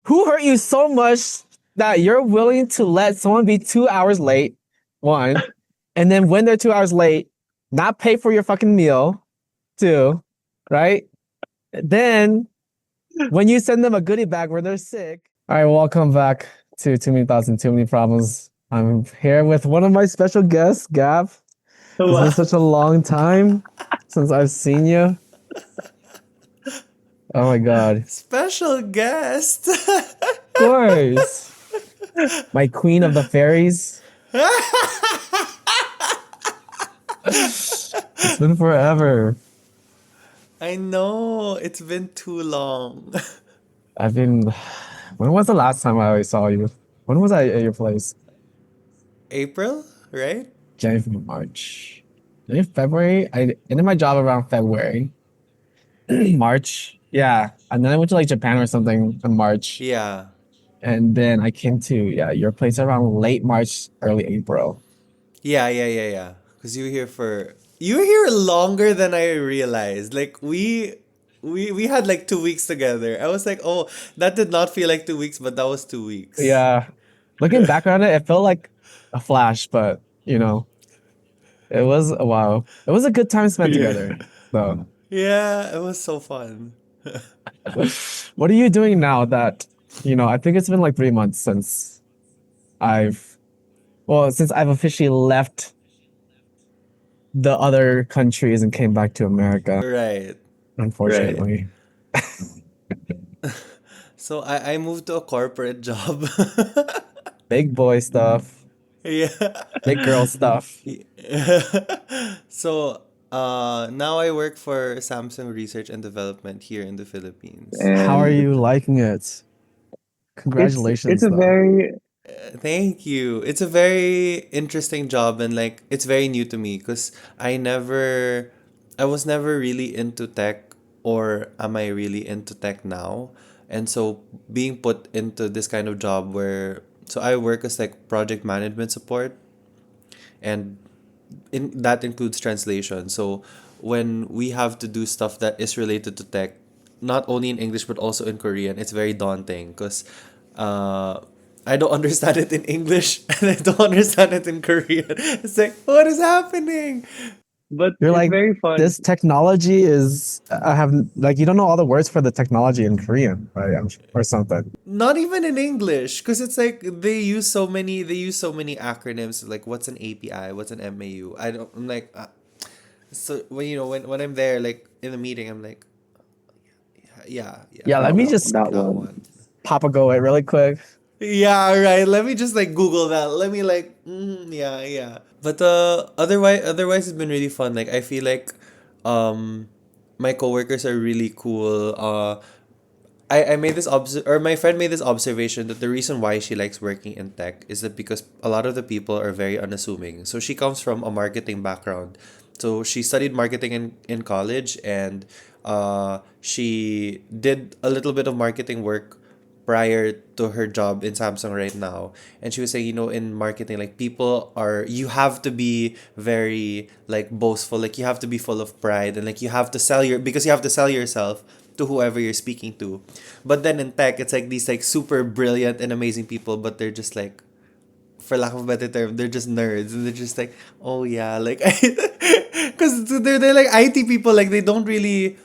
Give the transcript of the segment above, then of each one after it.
Who hurt you so much that you're willing to let someone be 2 hours late? One, and then when they're 2 hours late, not pay for your fucking meal. Two, right? Then when you send them a goodie bag where they're sick. All right, welcome back to Too Many Thoughts and Too Many Problems. I'm here with one of my special guests, Gav. It's been Wow. such a long time since I've seen you. Oh my god. Of Special guest. course. My queen of the fairies. It's been forever. I know. It's been too long. I've been. When was the last time I saw you? When was I at your place? April, right? January, March. Maybe February? I ended my job around February. March. Yeah. And then I went to like Japan or something in March. Yeah. And then I came to, yeah, your place around late March, early April. Yeah. Because you were here longer than I realized. Like we had like 2 weeks together. I was like, oh, that did not feel like 2 weeks, but that was 2 weeks. Yeah. Looking back on it, it felt like a flash, but it was a while. It was a good time spent Yeah. together. So, Yeah, it was so fun. what are you doing now that, I think it's been like 3 months I've, since I've officially left the other countries and came back to America, Right. Right. unfortunately. So I moved to a corporate job. Big boy stuff, Yeah. big girl stuff. So now I work for Samsung Research and Development here in the Philippines. How are And you liking it? it's Congratulations, a though. very Thank you. It's a very interesting job and like it's very new to me because I was never really into tech or am I really into tech now? And so being put into this kind of job where so I work as like project management support and that includes translation. So when we have to do stuff that is related to tech, not only in English but also in Korean, it's very daunting because uh, I don't understand it in English and I don't understand it in Korean. It's like, what is happening? but You're it's like, very fun. this technology is, I have, like, you don't know all the words for the technology in Korean, right? Or something. Not even in English, because it's like they use so many acronyms like what's an API, what's an MAU. I don't. I'm like, so when I'm there like in the meeting, I'm like, yeah, Yeah, let That me one, just that that one. one. pop a go it really quick. Yeah, right. Let me just like Google that. Let me like, yeah. But otherwise, it's been really fun. Like I feel like, um, my coworkers are really cool. I made or my friend made this observation that the reason why she likes working in tech is that because a lot of the people are very unassuming. So she comes from a marketing background. So she studied marketing in college and she did a little bit of marketing work prior to her job in Samsung right now. And she was saying, in marketing, like you have to be very like boastful, like you have to be full of pride and like because you have to sell yourself to whoever you're speaking to. But then in tech, it's like these like super brilliant and amazing people, but they're just like, for lack of a better term, they're just nerds and they're just like, oh yeah, like, because they're like IT people, like they don't really,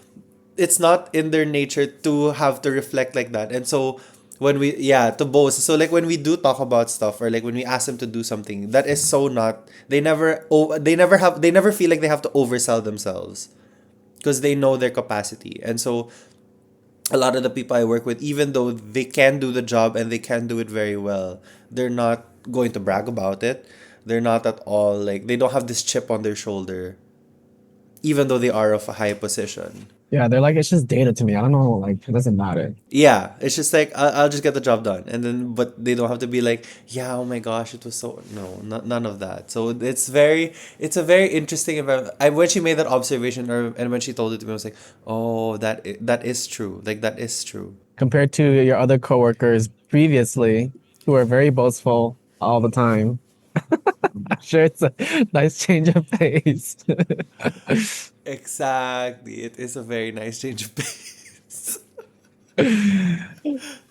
it's not in their nature to have to reflect like that. And so to boast. So like when we do talk about stuff or like when we ask them to do something, that is so not, they never feel like they have to oversell themselves because they know their capacity. And so a lot of the people I work with, even though they can do the job and they can do it very well, they're not going to brag about it. They're not at all like, they don't have this chip on their shoulder, even though they are of a high position. Yeah, they're like, it's just data to me. I don't know, like, it doesn't matter. Yeah, it's just like I'll just get the job done, and then but they don't have to be like, yeah, oh my gosh, it was so no, none of that. So it's a very interesting event. I When she made that observation, and when she told it to me, I was like, oh, that is true. Like that is true. Compared to your other coworkers previously, who are very boastful all the time. I'm sure it's a nice change of pace. Exactly, it is a very nice change of pace.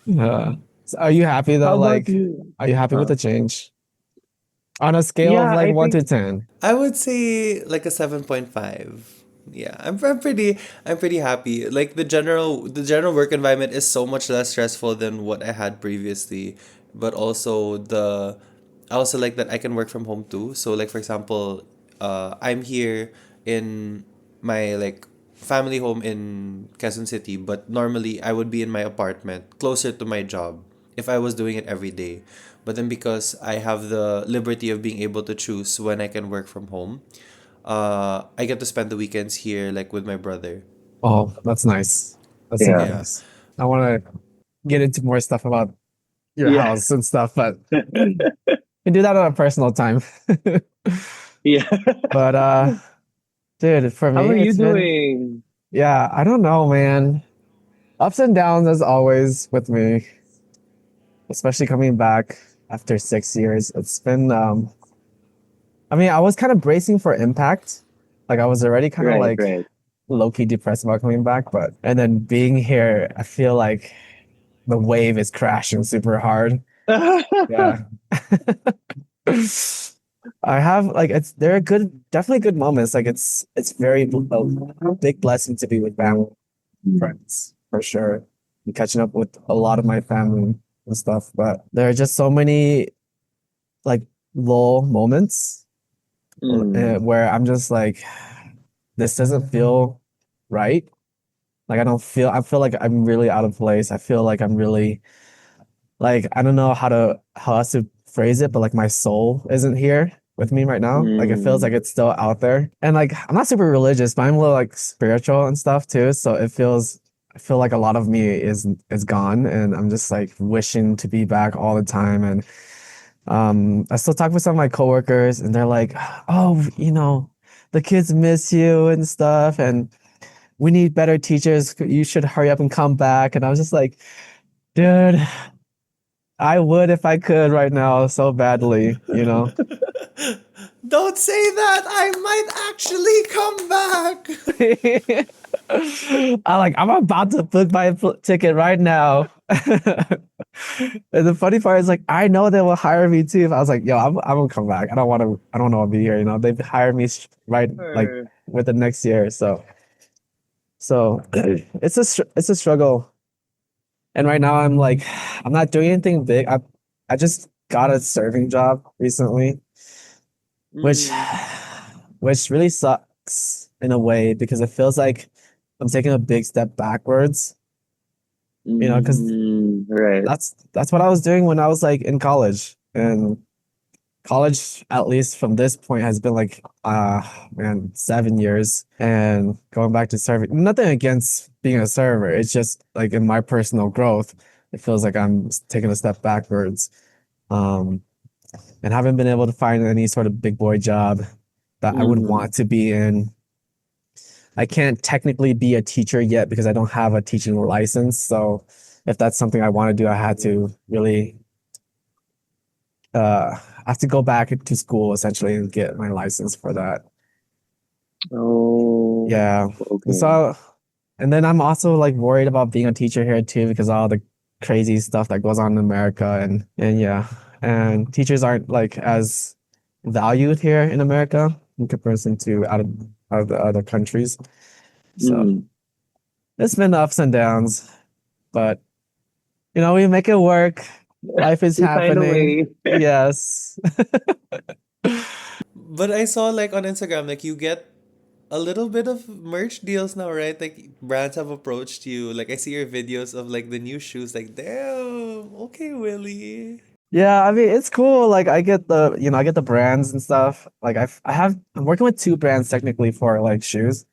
Yeah. So are you happy though? How about Like, you? are you happy with Huh? the change on a scale of Yeah, like I one think to 10? I would say like a 7.5. Yeah, I'm pretty happy. Like the general work environment is so much less stressful than what I had previously, but also the I also like that I can work from home too. So like for example, I'm here in my like family home in Quezon City, but normally I would be in my apartment closer to my job if I was doing it every day. But then because I have the liberty of being able to choose when I can work from home, I get to spend the weekends here like with my brother. Oh, that's nice. That's super yeah. Yeah. nice. I want to get into more stuff about your Yeah. house and stuff, but we can do that on a personal time. Yeah. But dude, for How me, are you it's been doing? yeah, I don't know, man. Ups and downs as always with me, especially coming back after 6 years. It's been I mean, I was kind of bracing for impact. Like I was already kind of Right, like right. low-key depressed about coming back, but and then being here, I feel like the wave is crashing super hard. Yeah. I have like it's there are good definitely good moments. Like it's very a big blessing to be with family friends for sure. And catching up with a lot of my family and stuff. But there are just so many like lull moments Mm, where I'm just like, this doesn't feel right. Like I feel like I'm really out of place. I feel like I'm really like I don't know how else to phrase it, but like my soul isn't here with me right now. Like it feels like mm, it's still out there. And like I'm not super religious, but I'm a little like spiritual and stuff too. So I feel like a lot of me is gone and I'm just like wishing to be back all the time. And I still talk with some of my coworkers and they're like, oh, the kids miss you and stuff and we need better teachers. You should hurry up and come back. And I was just like, dude, I would if I could right now so badly. Don't say that. I might actually come back. I'm about to book my ticket right now. And the funny part is like I know they will hire me too. If I was like, yo, I'm gonna come back. I don't want to be here. They've hired me right like uh, with the next year. So it's a struggle. And right now I'm like I'm not doing anything big. I just got a serving job recently, which mm, which really sucks in a way because it feels like I'm taking a big step backwards, because right. that's what I was doing when I was like in college. And college, at least from this point, has been like man, 7 years. And going back to serving, nothing against being a server. It's just like in my personal growth, it feels like I'm taking a step backwards. Um, and haven't been able to find any sort of big boy job that I would Mm, want to be in. I can't technically be a teacher yet because I don't have a teaching license. So if that's something I want to do, I had to really I have to go back to school essentially and get my license for that. oh, Yeah. And okay. so and then I'm also like worried about being a teacher here too because all the crazy stuff that goes on in America and yeah. And teachers aren't like as valued here in America in comparison to out of the other countries. So Mm, it's been ups and downs, but we make it work. Life is you find a happening. way. Yes. But I saw like on Instagram, like you get a little bit of merch deals now, right? Like brands have approached you. Like I see your videos of like the new shoes. Like, damn, okay, Willie. Yeah, I mean it's cool. Like I get the brands and stuff. Like I'm working with two brands technically for like shoes.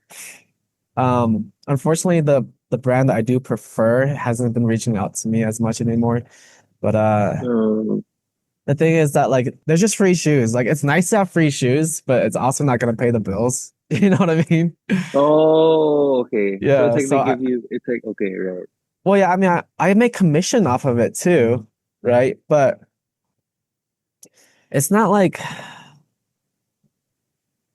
Unfortunately the brand that I do prefer hasn't been reaching out to me as much anymore. But Um, the thing is that like there's just free shoes. Like it's nice to have free shoes, but it's also not gonna pay the bills. You know what I mean? oh, okay. So it's Yeah. like they give you, it's like, okay, right. Well, yeah, I mean, I make commission off of it too, right? But it's not like,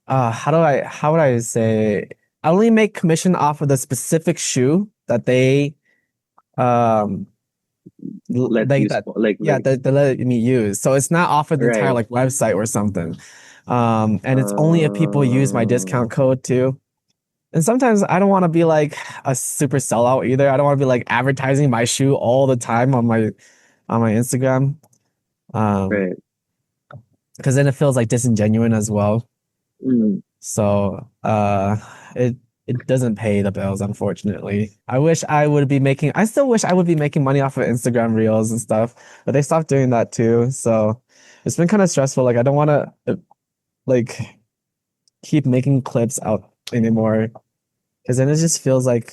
how would I say? I only make commission off of the specific shoe that they um Let like you that, yeah, like they let me use, so it's not off of the entire right. like website or something. And it's only if people use my Uh, discount code too. And sometimes I don't want to be like a super sellout either. I don't want to be like advertising my shoe all the time on my Instagram. Um, right. because then it feels like disingenuous as well. Mm, So it it doesn't pay the bills, unfortunately. I wish I would be making I still wish I would be making money off of Instagram Reels and stuff, but they stopped doing that too. So it's been kind of stressful. Like I don't want to like keep making clips out anymore because then it just feels like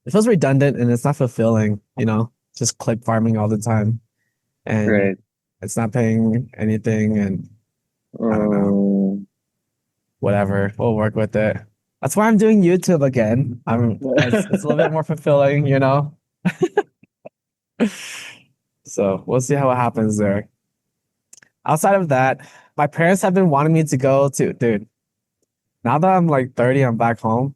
it feels redundant and it's not fulfilling, you know, just clip farming all the time and right. it's not paying anything and I don't know, whatever. We'll work with it. That's why I'm doing YouTube again. It's a little bit more fulfilling, you know. So we'll see how it happens there. Outside of that, my parents have been wanting me to go to, dude. Now that I'm like 30, I'm back home.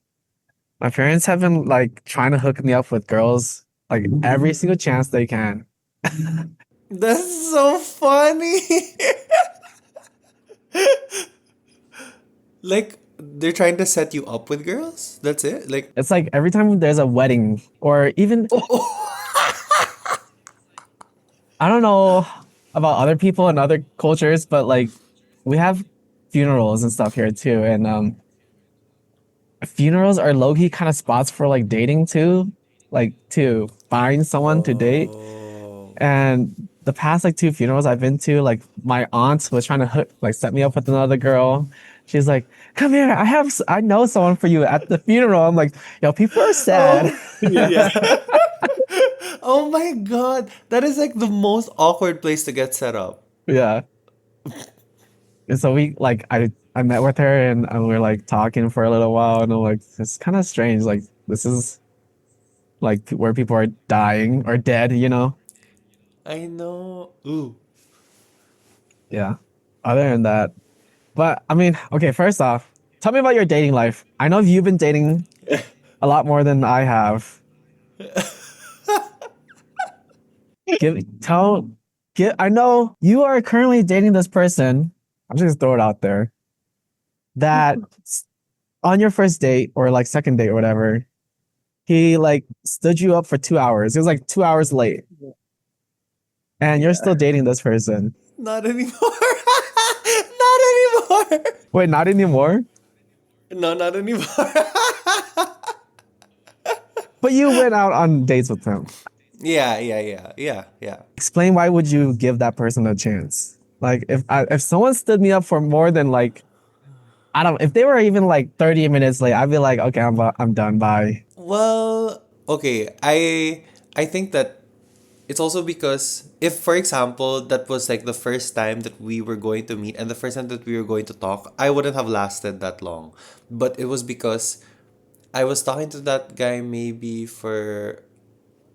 My parents have been like trying to hook me up with girls like every single chance they can. That's so funny. Like they're trying to set you up with girls. That's it. Like, It's like every time there's a wedding or even I don't know about other people and other cultures, but like we have funerals and stuff here too. And funerals are low key kind of spots for like dating too, like to find someone to date. oh, And the past like two funerals I've been to, like my aunt was trying to like set me up with another girl. She's like, "Come here, I know someone for you at the funeral." I'm like, "Yo, people are sad." oh, yeah. Oh my god, that is like the most awkward place to get set up. Yeah. And so we like I met with her and we were like talking for a little while and I'm like, it's kind of strange. Like this is like where people are dying or dead, you know? I know. Ooh. Yeah. Other than that, but I mean, okay, first off, tell me about your dating life. I know you've been dating a lot more than I have. Give tell get I know you are currently dating this person. I'm just gonna throw it out there that on your first date or like second date or whatever, he like stood you up for 2 hours. It was like 2 hours late, and you're Yeah. still dating this person. Not anymore. Not anymore. Wait, not anymore? No, not anymore. But you went out on dates with him. Yeah, yeah, yeah, yeah, yeah. Explain why would you give that person a chance? Like if someone stood me up for more than like I don't if they were even like 30 minutes late, I'd be like, okay, I'm done. Bye. Well, okay. I think that it's also because if, for example, that was like the first time that we were going to meet and the first time that we were going to talk, I wouldn't have lasted that long. But it was because I was talking to that guy maybe for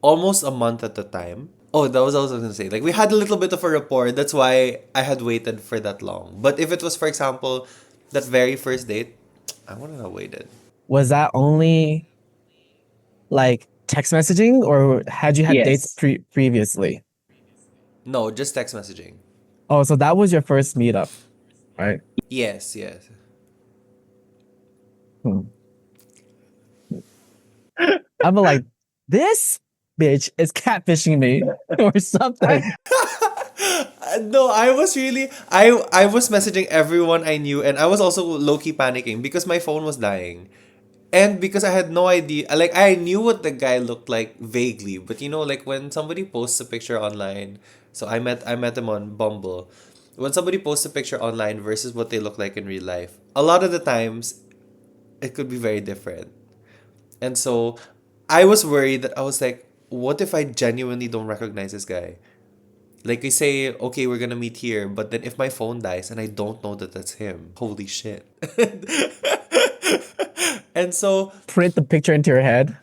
almost a month at the time. Oh, that was what I was gonna say. Like we had a little bit of a rapport. That's why I had waited for that long. But if it was, for example, that very first date, I wouldn't have waited. Was that only like text messaging or had you had dates Yes. previously? No, just text messaging. Oh, so that was your first meetup, right? Yes, yes. Hmm. I'm like, this bitch is catfishing me or something. No, I was really I was messaging everyone I knew and I was also low key panicking because my phone was dying. And because I had no idea, like I knew what the guy looked like vaguely, but you know, like when somebody posts a picture online, so I met him on Bumble. When somebody posts a picture online versus what they look like in real life, a lot of the times it could be very different. And so I was worried that I was like, what if I genuinely don't recognize this guy? Like we say, okay, we're gonna meet here, but then if my phone dies and I don't know that that's him, holy shit. And so Print the picture into your head.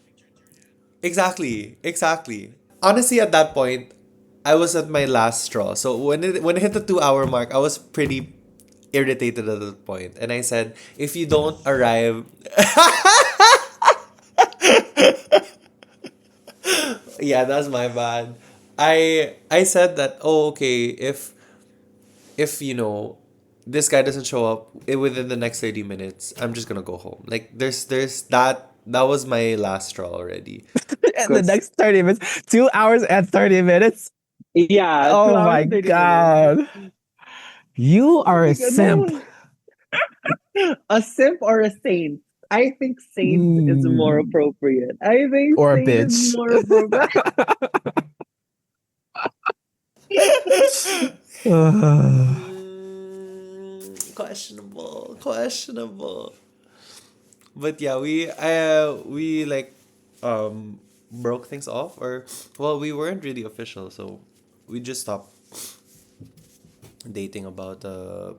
exactly, exactly. Honestly, at that point, I was at my last straw. So when it hit the 2 hour mark, I was pretty irritated at that point, and I said, if you don't arrive, Yeah, that's my bad. I said that, oh, okay, if this guy doesn't show up within the next 30 minutes, I'm just gonna go home. Like there's that was my last straw already. And the Because next 30 minutes, 2 hours and 30 minutes. yeah, two Oh hours my and 30 minutes. God. You Oh are my a god, simp. no. A simp or a saint? I think saint is more Mm, appropriate. I think or a saint is bitch. more appropriate. Uh, Questionable, questionable. But yeah, we like broke things off, or well, we weren't really official, so we just stopped dating about a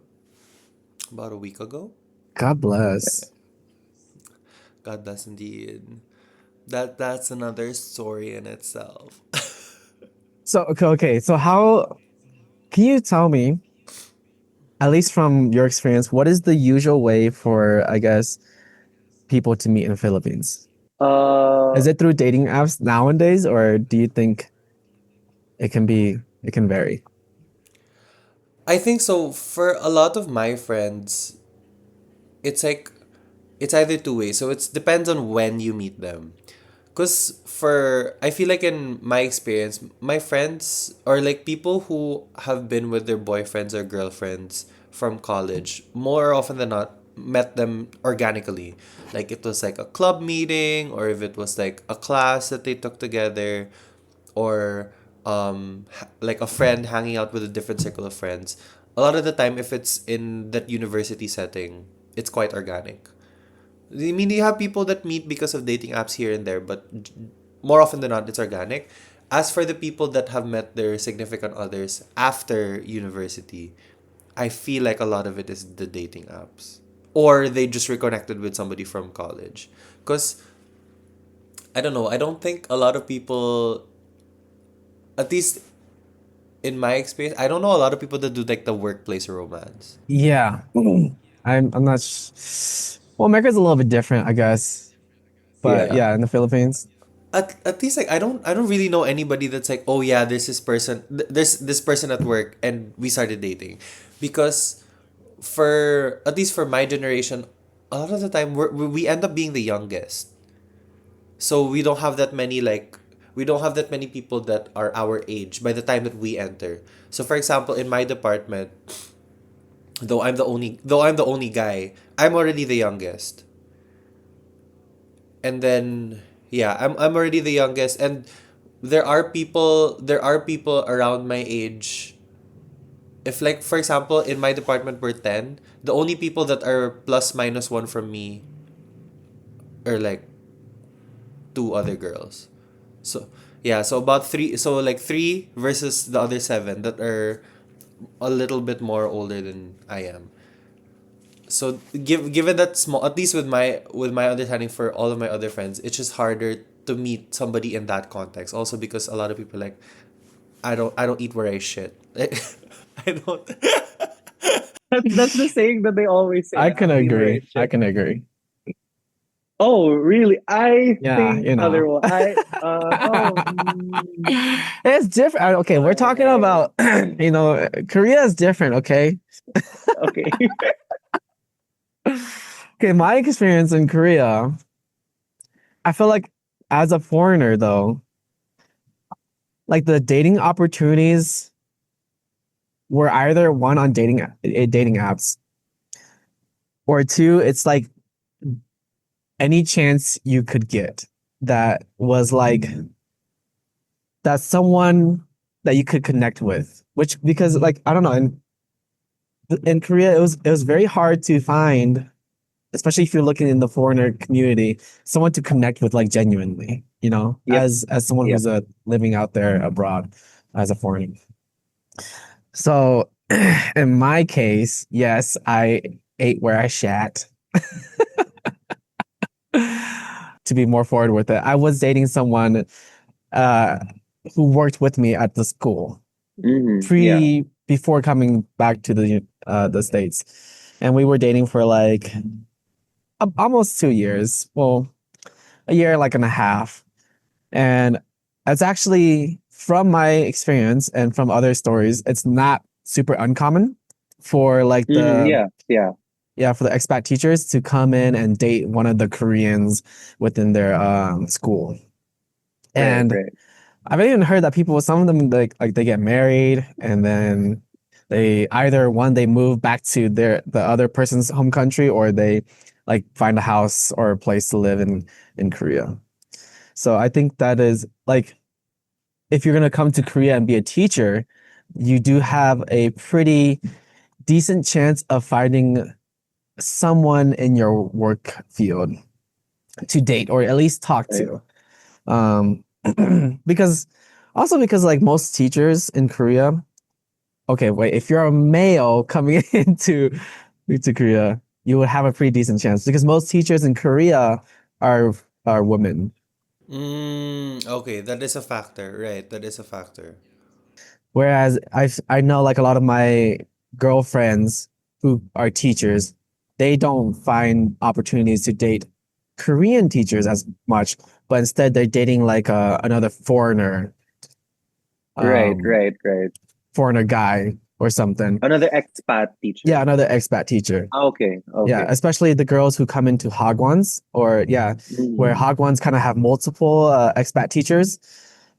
week ago. God bless. God bless indeed. That's another story in itself. So, okay. So, how can you tell me, at least from your experience, what is the usual way for, I guess, people to meet in the Philippines? uh, Is it through dating apps nowadays, or do you think it can vary? I think so. For a lot of my friends, it's like it's either two ways. So it depends on when you meet them. Cause I feel like in my experience, my friends or like people who have been with their boyfriends or girlfriends from college, more often than not, met them organically. Like it was like a club meeting, or if it was like a class that they took together, or like a friend hanging out with a different circle of friends. A lot of the time, if it's in that university setting, it's quite organic. I mean, you have people that meet because of dating apps here and there, but more often than not, it's organic. As for the people that have met their significant others after university, I feel like a lot of it is the dating apps. Or they just reconnected with somebody from college. Because, I don't know, I don't think a lot of people, at least in my experience, I don't know a lot of people that do like the workplace romance. Yeah. I'm not. Well, America's a little bit different, I guess. But yeah. yeah, in the Philippines, At least like I don't really know anybody that's like, oh yeah, there's this person, there's this person at work and we started dating. Because for at least for my generation, a lot of the time we end up being the youngest, so we don't have that many people that are our age by the time that we enter. So for example, in my department, though I'm the only guy, I'm already the youngest. And then yeah, I'm already the youngest, and there are people around my age. If like for example in my department we're 10, the only people that are plus minus 1 from me are like two other girls. So yeah, so about 3, so like 3 versus the other 7 that are a little bit more older than I am. So given that small, at least with my understanding for all of my other friends, it's just harder to meet somebody in that context. Also because a lot of people like, I don't eat where I shit. I don't. That's the saying that they always say. I I can don't eat where I agree. I shit. can agree. Oh, really? I Yeah, think you know. otherwise. It's different. Okay, we're talking Uh, about, Korea is different, okay? okay. Okay, my experience in Korea, I feel like as a foreigner though, like the dating opportunities were either one on dating apps, or two, it's like any chance you could get that was like that someone that you could connect with. Which, because like I don't know, in Korea it was very hard to find, especially if you're looking in the foreigner community, someone to connect with like genuinely, Yep. as someone Yep. who's living out there abroad as a foreigner. So in my case, yes, I ate where I shat. To be more forward with it, I was dating someone uh, who worked with me at the school Yeah. pre before coming back to the States, and we were dating for like almost 2 years. Well, a year like and a half, and it's actually from my experience and from other stories, it's not super uncommon for like the Yeah, yeah. yeah, for the expat teachers to come in and date one of the Koreans within their school. Right, And right. I've even heard that people, some of them like they get married and then they either one they move back to the other person's home country or they like find a house or a place to live in Korea. So I think that is like if you're gonna come to Korea and be a teacher, you do have a pretty decent chance of finding someone in your work field to date or at least talk Right. to. Um, because also because like most teachers in Korea, okay, wait, if you're a male coming into Korea, you would have a pretty decent chance because most teachers in Korea are are women. Okay, that is a factor, right? That is a factor. Whereas I know like a lot of my girlfriends who are teachers, they don't find opportunities to date Korean teachers as much, but instead they're dating like another Right, um, right, right. foreigner guy or something. Another expat Yeah, teacher. another expat teacher. Okay, Yeah, okay. especially the girls who come into Hagwons or yeah, where Mm. Hagwons kind of have multiple expat teachers,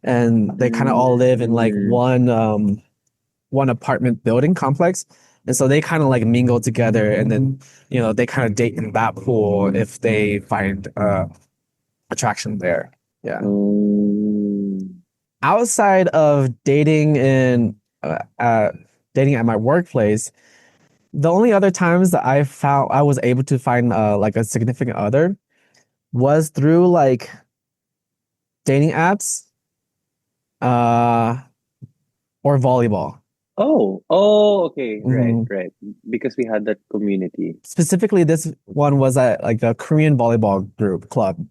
and they kind of all live in like Mm. one apartment building complex. And so they kind of like mingle together and then, they kind of date in that pool if they find attraction there. Yeah. Mm. Outside of dating at my workplace, the only other times that I was able to find like a significant other was through like dating apps uh or volleyball. Okay, right, Mhm. right. Because we had that community. Specifically, this one was at like a Korean volleyball group club.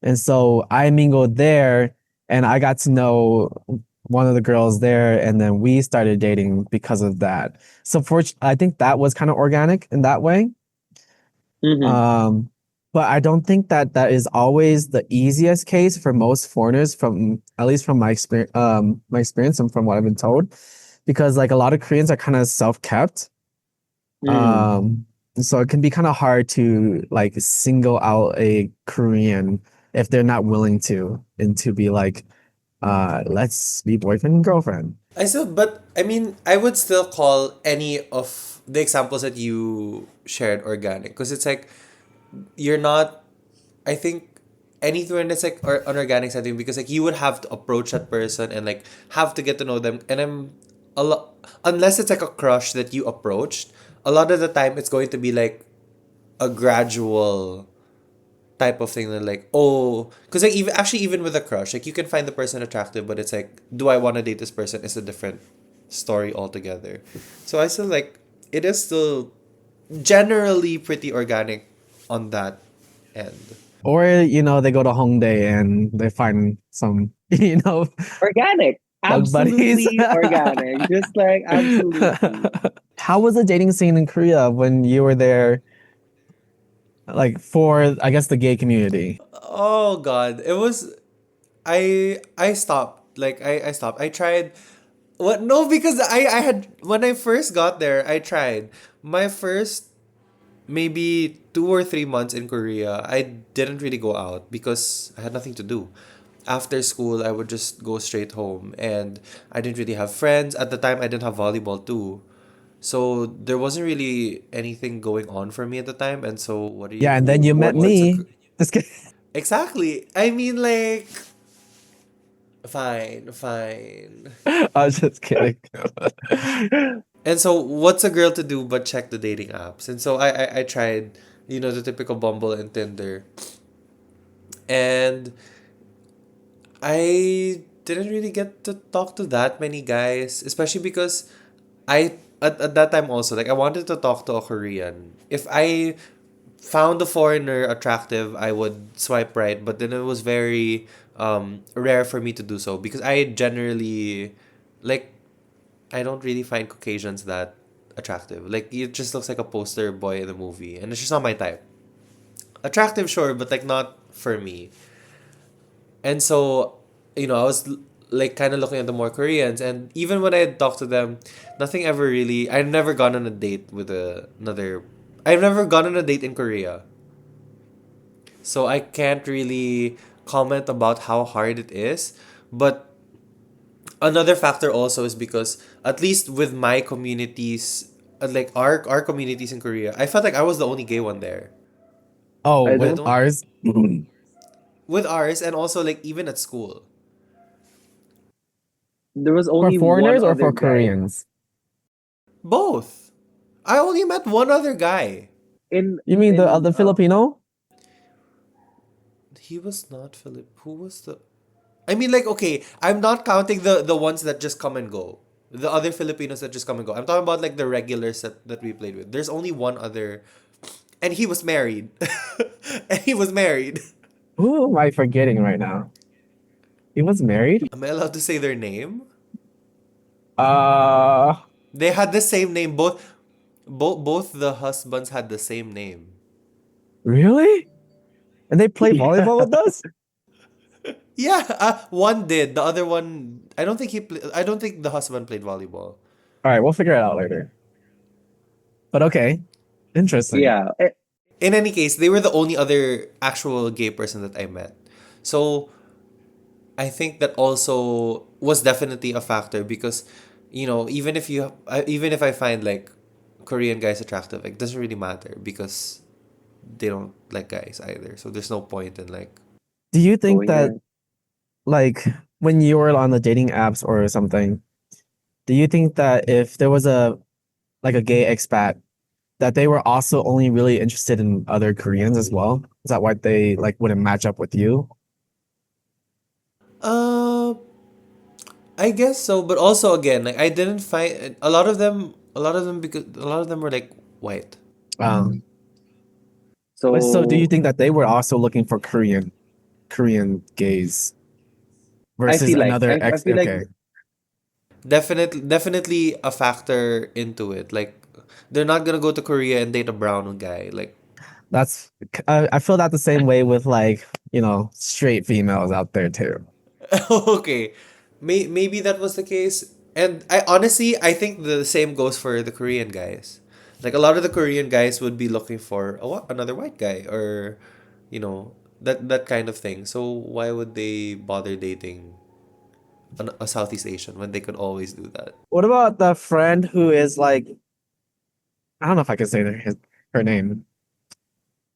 And so I mingled there and I got to know one of the girls there and then we started dating because of that. So I think that was kind of organic in that way. Mm-hmm. Um, but I don't think that that is always the easiest case for most foreigners from at least from my experience and from what I've been told, because like a lot of Koreans are kind of self-kept. Mm. Um, so it can be kind of hard to like single out a Korean if they're not willing to and to be like, let's be boyfriend and girlfriend. But I mean, I would still call any of the examples that you shared organic because it's like you're not. I think anything that's like or an organic setting because like you would have to approach that person and like have to get to know them, and I'm a lot unless it's like a crush that you approached. A lot of the time, it's going to be like a gradual type of thing that like because like even with a crush like you can find the person attractive but it's like do I want to date this person is a different story altogether. So I still like it is still generally pretty organic on that end. Or, they go to Hongdae and they find some, Organic. bug buddies. Absolutely organic. Just like absolutely. How was the dating scene in Korea when you were there, like for, I guess, the gay community? Oh god, it was I stopped. Like I stopped. I tried what no because I had when I first got there, I tried. My first maybe 2 or 3 months in Korea, I didn't really go out because I had nothing to do. After school, I would just go straight home and I didn't really have friends. At the time, I didn't have volleyball too. So there wasn't really anything going on for me at the time. And so what do Yeah, you and then you met What? what's a me. Just kidding. exactly. I mean like fine, fine. I was just kidding. And so what's a girl to do but check the dating apps? And so I tried, the typical Bumble and Tinder. And I didn't really get to talk to that many guys, especially because at that time also like I wanted to talk to a Korean. If I found a foreigner attractive, I would swipe right, but then it was very rare for me to do so because I generally like I don't really find Caucasians that attractive. Like it just looks like a poster boy in a movie, and it's just not my type. Attractive, sure, but like not for me. And so I was like kind of looking at the more Koreans, and even when I talked to them, nothing ever really. I've never gone on a date with another. I've never gone on a date in Korea, so I can't really comment about how hard it is. But another factor also is because at least with my communities, like our communities in Korea, I felt like I was the only gay one there. Oh, I I with don't. don't ours. with ours, and also like even at school, There was For only one foreigners or other for guy Koreans? both. I only met one other guy. in You mean the in other Filipino? He was not Philip. Who was the? I mean, like, okay, I'm not counting the ones that just come and go. The other Filipinos that just come and go. I'm talking about like the regulars that we played with. There's only one other, and he was married. And he was married. Who am I forgetting right now? He was married. Am I allowed to say their name? Uh, They had the same name. Both the husbands had the same name. really? And they play volleyball with us? Yeah, one did. The other one, I don't think I don't think the husband played volleyball. All right, we'll figure it out later. But okay, interesting. yeah. In any case, they were the only other actual gay person that I met. So I think that also was definitely a factor because, even if I find like Korean guys attractive, it doesn't really matter because they don't like guys either. So there's no point in like. Do you think Going that there. like when you were on the dating apps or something, do you think that if there was a like a gay expat that they were also only really interested in other Koreans as well? Is that why they like wouldn't match up with you? Uh, I guess so, but also again, like I didn't find a lot of them. A lot of them because a lot of them were like white. Um, but so do you So think that they were also looking for Korean gays versus another I ex? feel like Okay, Definitely a factor into it. Like they're not gonna go to Korea and date a brown guy. Like that's I feel that the same way with like straight females out there too. okay, maybe that was the case. And I think the same goes for the Korean guys. Like a lot of the Korean guys would be looking for another white guy or, that kind of thing. So why would they bother dating a Southeast Asian when they could always do that? What about the friend who is like I don't know if I can say her name,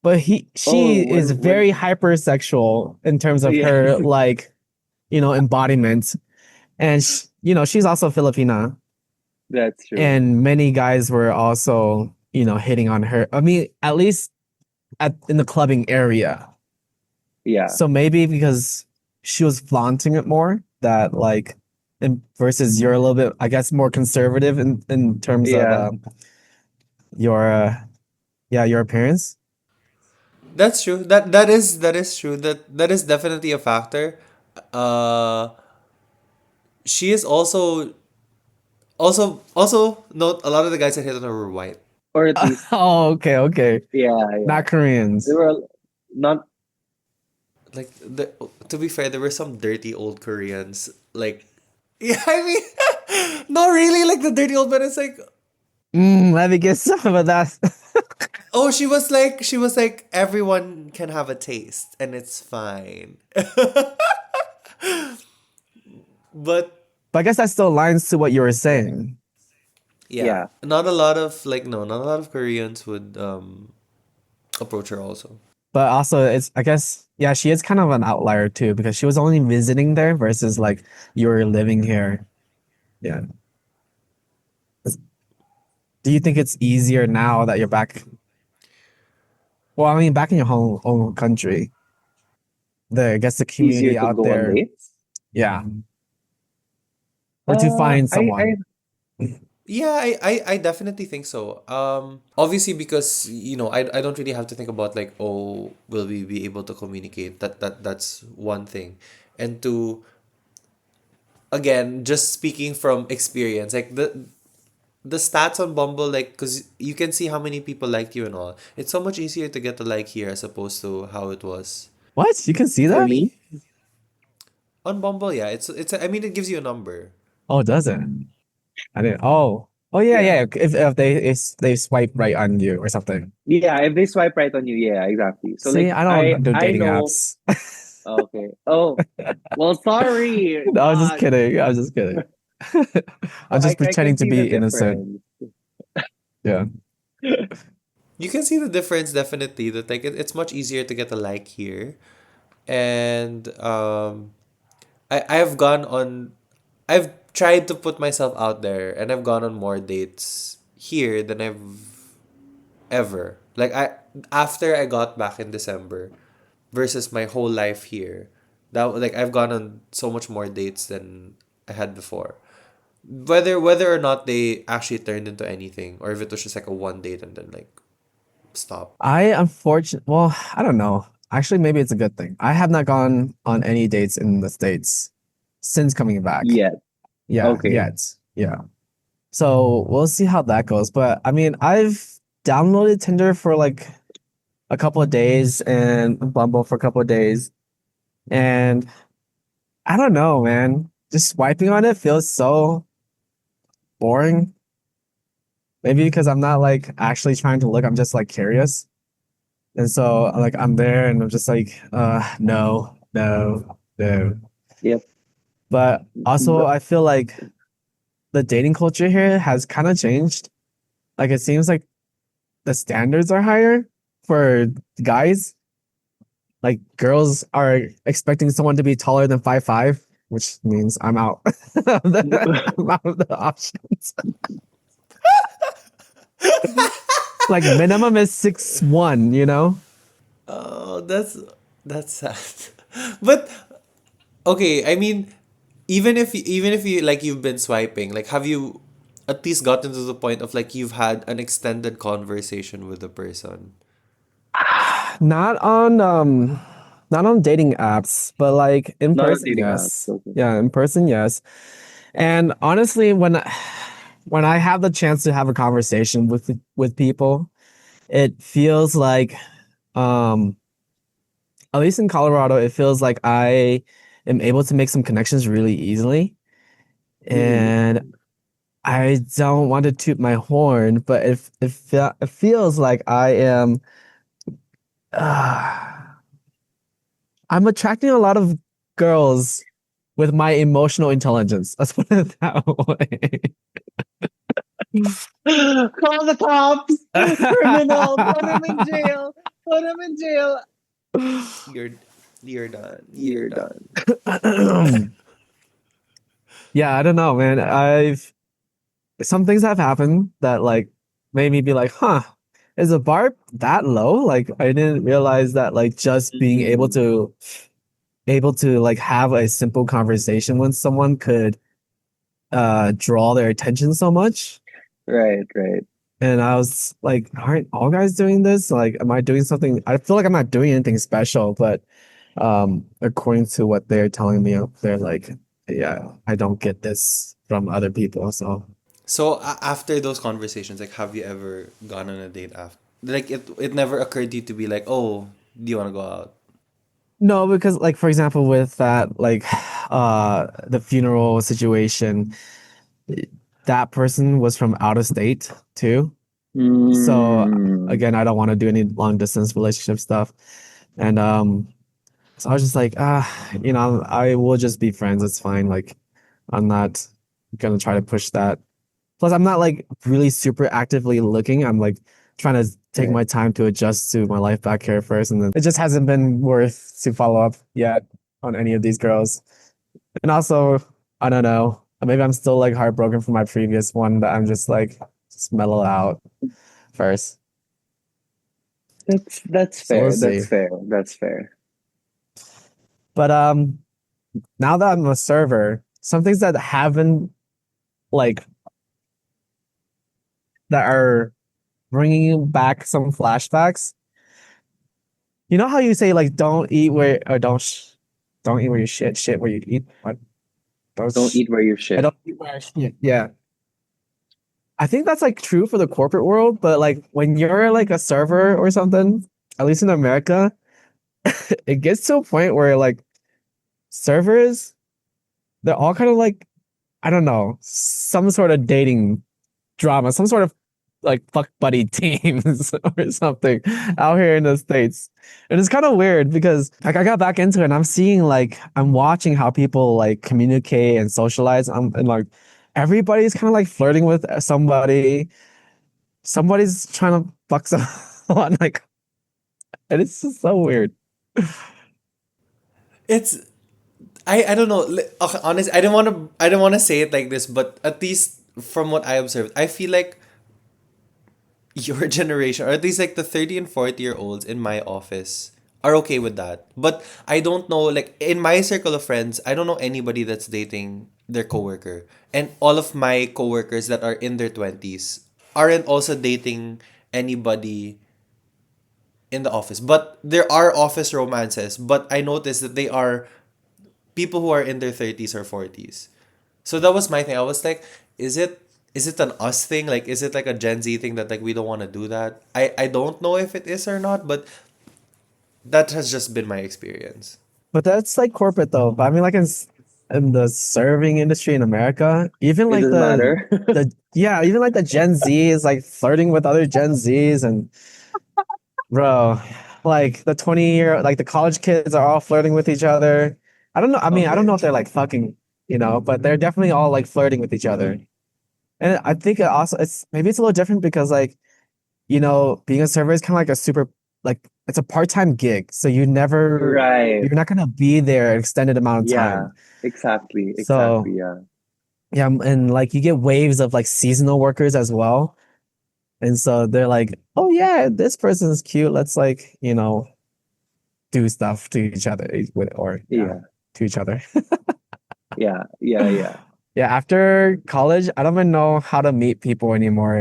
but she oh is when very hypersexual in terms of yeah, her like embodiment, and she's also Filipina, that's true. and many guys were also hitting on her. I mean, at least in the clubbing area. Yeah. So maybe because she was flaunting it more, that like, and versus you're a little bit, I guess, more conservative in terms of Yeah. your yeah, your appearance. That's true. That is true. That is definitely a factor. Uh, she is also note a lot of the guys that hit on her were white. Or at least Oh, okay, okay. yeah, yeah. Not They Koreans. were not Like to be fair, there were some dirty old Koreans. Like, yeah, I mean, not really like the dirty old, but it's like, Let me get some of that. oh, she was like everyone can have a taste and it's fine. But But I guess that still aligns to what you were saying. yeah, yeah. not a lot of like no, not a lot of Koreans would approach her also. But also, it's I guess yeah, she is kind of an outlier too because she was only visiting there versus like you're living here. Yeah. Do you think it's easier now that you're back? Well, I mean, back in your home country, I guess the Easier community to out go on there, dates. yeah, or to find I someone. Yeah, I definitely think so. Obviously because I don't really have to think about like, oh, will we be able to communicate? That's one thing. And two, again, just speaking from experience, like the stats on Bumble, like, because you can see how many people liked you and all. It's so much easier to get a like here as opposed to how it was What? You can see for that? me. On Bumble, yeah, I mean, it gives you a number. Oh, does it? I didn't. Oh, oh yeah, Yeah. yeah. If they swipe right on you or something. Yeah, if they swipe right on you, yeah, exactly. So See, like I I don't do I dating know. apps. Okay. Oh, well, sorry. No, I was just God. kidding. I was just kidding. I'm So just I can pretending to see the be innocent. difference. Yeah. You can see the difference definitely. That like it's much easier to get a like here, and I've gone on, I've tried to put myself out there, and I've gone on more dates here than I've ever. Like after I got back in December versus my whole life here. That like I've gone on so much more dates than I had before. Whether or not they actually turned into anything, or if it was just like a one date and then like stop. I unfortunately, well, I don't know. Actually, maybe it's a good thing. I have not gone on any dates in the States since coming back. Yet. Yeah, Okay. yet. Yeah. So we'll see how that goes. But I mean, I've downloaded Tinder for like a couple of days and Bumble for a couple of days. And I don't know, man. Just swiping on it feels so boring. Maybe because I'm not like actually trying to look, I'm just like curious. And so like I'm there and I'm just like, no, no, no. Yep. But also But I feel like the dating culture here has kind of changed. Like it seems like the standards are higher for guys. Like girls are expecting someone to be taller than 5'5", which means I'm out. I'm out of the options. Like minimum is 6'1", you know? Oh, that's sad. But okay, I mean, even if you like you've been swiping, like have you at least gotten to the point of like you've had an extended conversation with the person? Not on dating apps, but like in not on person, dating apps. yes. Okay. Yeah, in person, yes. And honestly, when I have the chance to have a conversation with people, it feels like um at least in Colorado, it feels like I am able to make some connections really easily. Mm. And I don't want to toot my horn, but it feels like I am uh, I'm attracting a lot of girls with my emotional intelligence. Let's put it that way. Call the cops! Criminal! Put him in jail! Put him in jail! You're you're done. You're You're done. done. Yeah, I don't know, man. I've some things have happened that like made me be like, huh, is the bar that low? Like I didn't realize that like just being Mm. able to like have a simple conversation with someone could draw their attention so much. Right, right. And I was like, aren't all guys doing this? Like, am I doing something? I feel like I'm not doing anything special, but according to what they're telling me, they're like, yeah, I don't get this from other people. So So after those conversations, like, have you ever gone on a date after? Like, it never occurred to you to be like, oh, do you want to go out? no, because like for example, with that like the funeral situation, that person was from out of state too. So Mm. again, I don't want to do any long distance relationship stuff. And so I was just like, I will just be friends. It's fine. Like I'm not gonna try to push that. Plus, I'm not like really super actively looking. I'm like trying to take Right. my time to adjust to my life back here first, and then it just hasn't been worth to follow up yet on any of these girls. And also, I don't know. Maybe I'm still like heartbroken from my previous one that I'm just mellow out first. That's So we'll fair. see. That's fair. That's fair. But now that I'm a server, some things that haven't like that are bringing back some flashbacks. You know how you say like don't eat where or don't eat where you shit where you eat. What? Don't Don't eat where you I shit. don't eat where I shit. Yeah. I think that's like true for the corporate world, but like when you're like a server or something, at least in America, it gets to a point where like servers they're all kind of like, I don't know, some sort of dating drama, some sort of like fuck buddy teams or something out here in the States. And it's kind of weird because like I got back into it and I'm watching how people like communicate and socialize and like everybody's kind of like flirting with somebody. Somebody's trying to fuck someone like, and it's just so weird. It's I don't know. Okay, honest, I don't want to say it like this, but at least from what I observed, I feel like your generation, or at least like the 30 and 40-year olds in my office, are okay with that. But I don't know, like in my circle of friends, I don't know anybody that's dating their coworker. And all of my coworkers that are in their 20s aren't also dating anybody in the office. But there are office romances, but I noticed that they are people who are in their 30s or 40s. So that was my thing. I was like, is it is it an us thing? Like is it like a Gen Z thing that like we don't want to do that? I don't know if it is or not, but that has just been my experience. But that's like corporate though. But I mean, like in the serving industry in America, even It like doesn't matter. the yeah, even like the Gen Z is like flirting with other Gen Zs and bro, like the 20-year like the college kids are all flirting with each other. I don't know. I mean, I don't Okay. know if they're like fucking, but they're definitely all like flirting with each other. And I think it's a little different because like being a server is kind of like a super like it's a part-time gig. So Right. you're not gonna be there an extended amount of Yeah. time. Exactly. So Yeah. yeah, and like you get waves of like seasonal workers as well. And so they're like, oh yeah, this person is cute. Let's like, do stuff to each other or yeah, Yeah. to each other. Yeah. Yeah, after college, I don't even know how to meet people anymore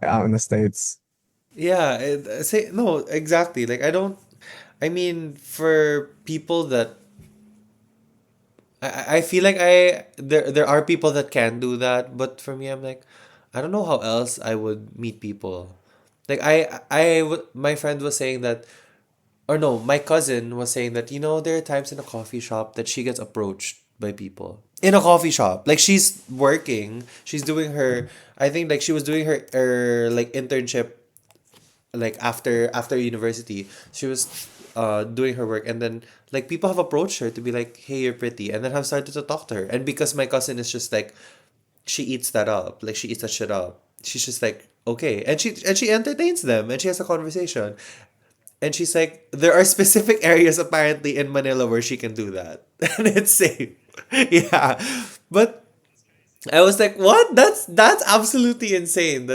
out in the States. Yeah, say no, exactly. Like I don't I mean for people that I feel like there are people that can do that, but for me I'm like I don't know how else I would meet people. Like my friend was saying that, or no, my cousin was saying that, there are times in a coffee shop that she gets approached by people. In a coffee shop. Like she's working, she's doing her, I think like she was doing her like internship like after university. She was doing her work, and then like people have approached her to be like, "Hey, you're pretty." And then have started to talk to her. And because my cousin is just like she eats that up. Like she eats that shit up. She's just like, "Okay." And she entertains them and she has a conversation. And she's like, there are specific areas apparently in Manila where she can do that. And it's safe. Yeah. But I was like, what? That's absolutely insane.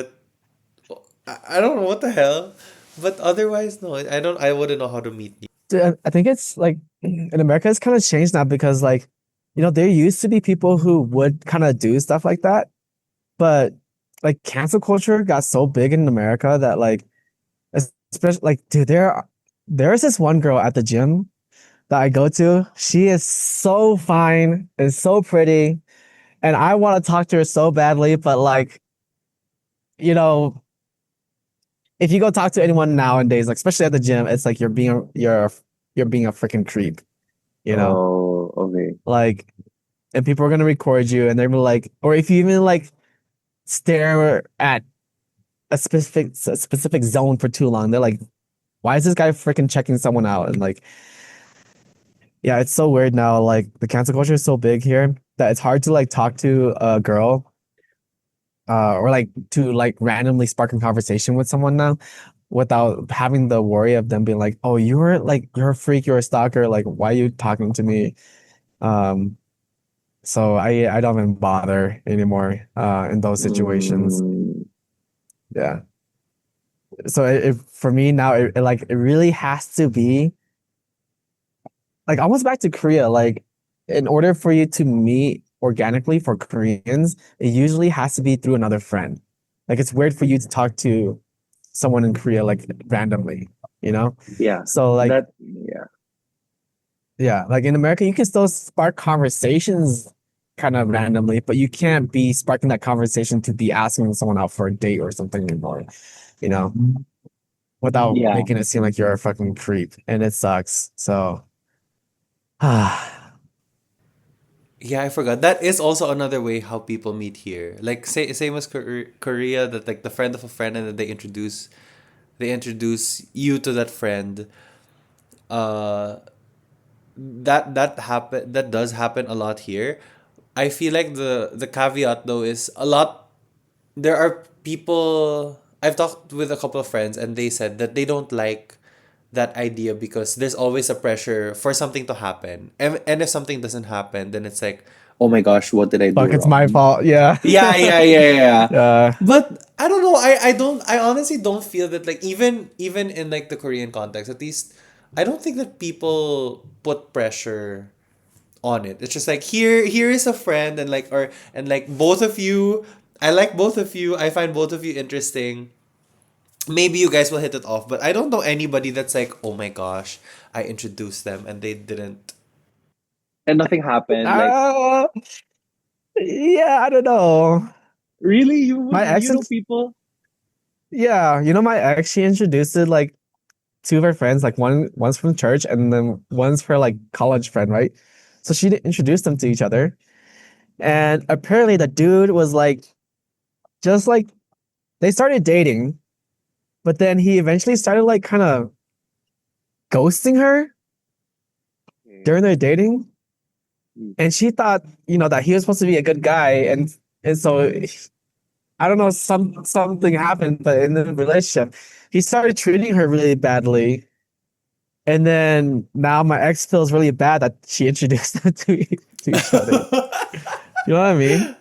I don't know what the hell. But otherwise, no, I wouldn't know how to meet you. Dude, I think it's like in America, it's kind of changed now because like, there used to be people who would kind of do stuff like that, but like cancel culture got so big in America that like, especially like, dude, there's this one girl at the gym that I go to. She is so fine and so pretty, and I want to talk to her so badly, but like, you know, if you go talk to anyone nowadays, like especially at the gym, it's like you're being a freaking creep, you know? Oh, okay. Like, and people are gonna record you and they're gonna be like, or if you even like stare at a specific zone for too long, they're like, why is this guy freaking checking someone out? And like, yeah, it's so weird now. Like the cancel culture is so big here that it's hard to like talk to a girl or like to like randomly spark a conversation with someone now without having the worry of them being like, oh, you're a freak, you're a stalker, like why are you talking to me? Um, so I don't even bother anymore in those situations. Mm, Yeah. So for me now it really has to be like almost back to Korea. Like in order for you to meet organically for Koreans, it usually has to be through another friend. Like it's weird for you to talk to someone in Korea like randomly, you know? yeah. So like Yeah. yeah, like in America you can still spark conversations kind of randomly, but you can't be sparking that conversation to be asking someone out for a date or something anymore, you know, without Yeah. making it seem like you're a fucking creep and it sucks. So ah Yeah, I forgot. That is also another way how people meet here. Like same as Korea, that like the friend of a friend, and then they introduce you to that friend. Uh, that does happen a lot here. I feel like the caveat though is a lot. There are people I've talked with a couple of friends, and they said that they don't like that idea because there's always a pressure for something to happen. And if something doesn't happen, then it's like, oh my gosh, what did I do Fuck, it's my wrong? fault. Yeah. Yeah, yeah, yeah, yeah. uh, But I don't know. I honestly don't feel that, like, even in like the Korean context, at least I don't think that people put pressure on it. It's just like, here is a friend, and like both of you, I like both of you. I find both of you interesting. Maybe you guys will hit it off, but I don't know anybody that's like, oh my gosh, I introduced them and they didn't. And nothing happened. Like, uh, yeah, I don't know. really, My ex, you know people. yeah, my ex, she introduced it like two of her friends, like one's from church and then one's her like college friend, right? So she introduced them to each other. And apparently the dude was like, just like they started dating, but then he eventually started like kind of ghosting her during their dating. And she thought, that he was supposed to be a good guy. And so I don't know, something happened, but in the relationship, he started treating her really badly. And then now my ex feels really bad that she introduced them to each other. You know what I mean?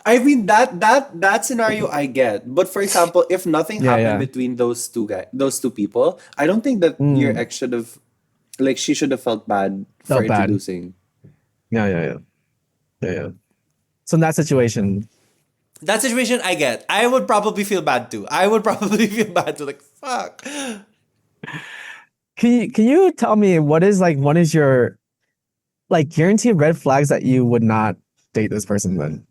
I mean, that scenario I get, but for example, if nothing Yeah, happened yeah. between those two people, I don't think that your Mm, ex should have, like, she should have felt bad for felt bad. introducing. Yeah, yeah, yeah. Yeah, yeah. So in that situation, That situation I get. I would probably feel bad too. I would probably feel bad too. Like, fuck. can you tell me what is like one is your like guaranteed red flags that you would not date this person then?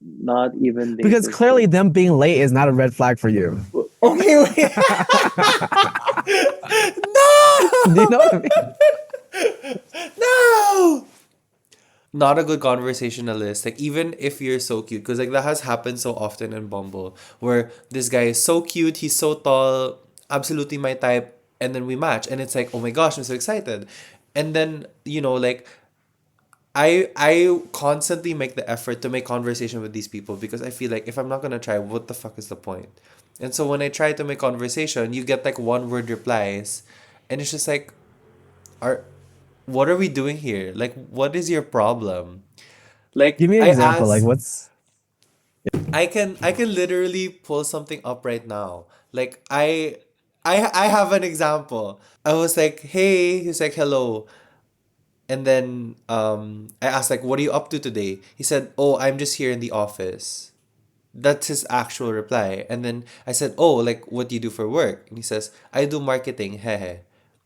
Not even date Because this clearly person. them being late is not a red flag for you. Okay, wait. Do you know what I No! mean? No! Not a good conversationalist. Like, even if you're so cute, because like that has happened so often in Bumble, where this guy is so cute, he's so tall, absolutely my type, and then we match, and it's like, oh my gosh, I'm so excited. And then, like, I constantly make the effort to make conversation with these people, because I feel like if I'm not gonna try, what the fuck is the point? And so when I try to make conversation, you get like one word replies, and it's just like, are what are we doing here? Like, what is your problem? Like, Give me an I example. Like asked, what's I can literally pull something up right now. Like, I have an example. I was like, hey, he's like, hello. And then I asked, like, what are you up to today? He said, oh, I'm just here in the office. That's his actual reply. And then I said, oh, like, what do you do for work? And he says, I do marketing, hehe.